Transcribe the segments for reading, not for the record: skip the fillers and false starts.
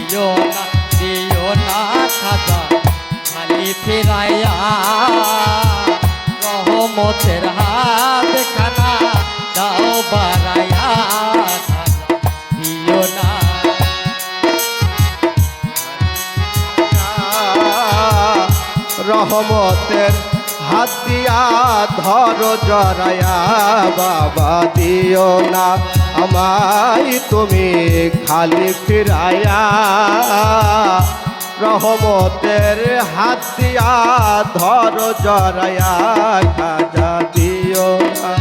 দিও না খাজা খালি ফিরাইয়া রহমতের হাত খানা দাও বাড়াইয়া দিও না রহমতের হাত দিয়া ধর জরায়া বাবা দিও না আমায় তুমি খালি ফিরাইয়া রহমতের হাত দিয়া ধর জরায়া খাজা দিও না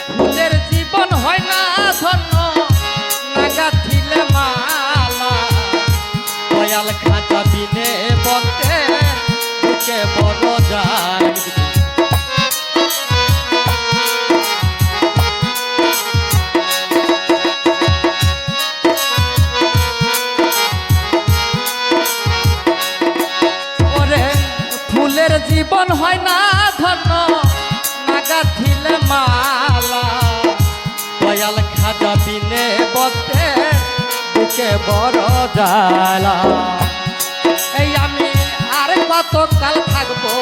ফুলের জীবন হয় না ধন্য নাগা ছিলে মালা দয়াল খাজা বিনে বলতে বুকে বড় যায় জীবন হয় না ধন্য নাগা ছিলে মালা দয়াল খাজা বিনে বলতে বুকে বড় জ্বালা এই আমি আর কত কাল থাকবো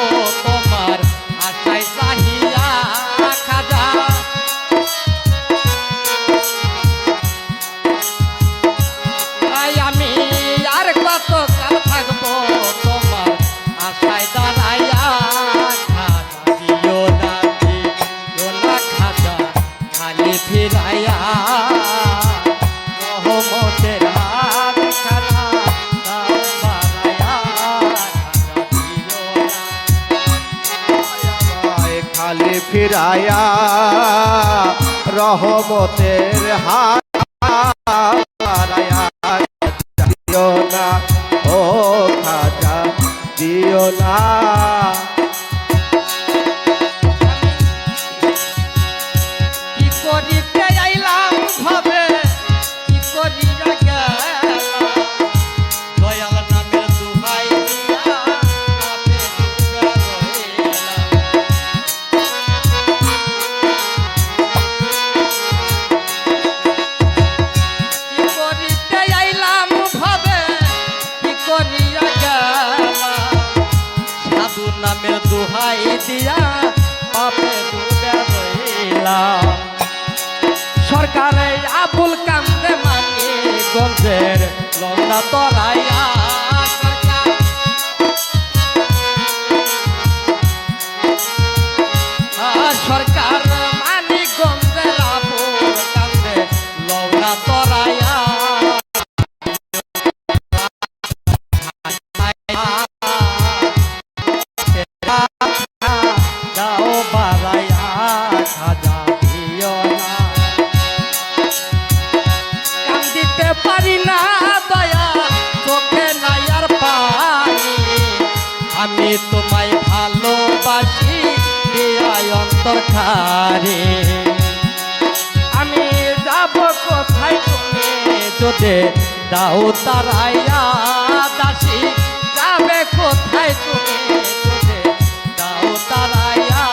তোমার আশায় চাহিয়া খাজা আমি আর কত কাল থাকবো তোমার আশায় দাঁড়াইয়া ফিরাইয়া রহমতের হাত খানা দাও বাড়াইয়া খালি ফিরাইয়া রহমতের হাত বাড়াইয়া দিও না ও খাজা দিও না করিতে আইলাম ভাবে কি করিয়া গেলাম দয়াল নামের দুহাই দিয়া পাপে ডুবে রইলাম কি করিতে আইলাম ভাবে কি করিয়া গেলাম সাধু নামের দুহাই দিয়া পাপে ডুবে রইলাম সরকারে আবুল কান্দে মানি গঞ্জের লঙ্কা তরাইয়া সরকার মানি গঞ্জের আবুল কান্দে লঙ্কা তরাইয়া দাও বাড়াইয়া খাজা পারি না দয়া চোখে নাই আর পানি আমি তোমায় ভালোবাসি দিয়ায় অন্তর খারে আমি যাব কোথায় তুমি যদি দাও তারাইয়া দাসী যাবে কোথায় তুমি যদি দাও তারাইয়া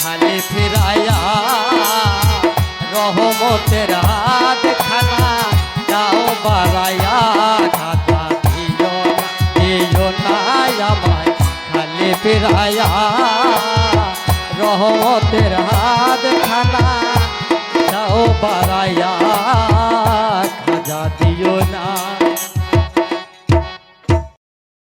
খালি ফিরাইয়া রহমতের হাত খানা দাও বাড়াইয়া খাজা দিও না আমায় খালি ফিরাইয়া রহমতের হাত খানা দাও বাড়াইয়া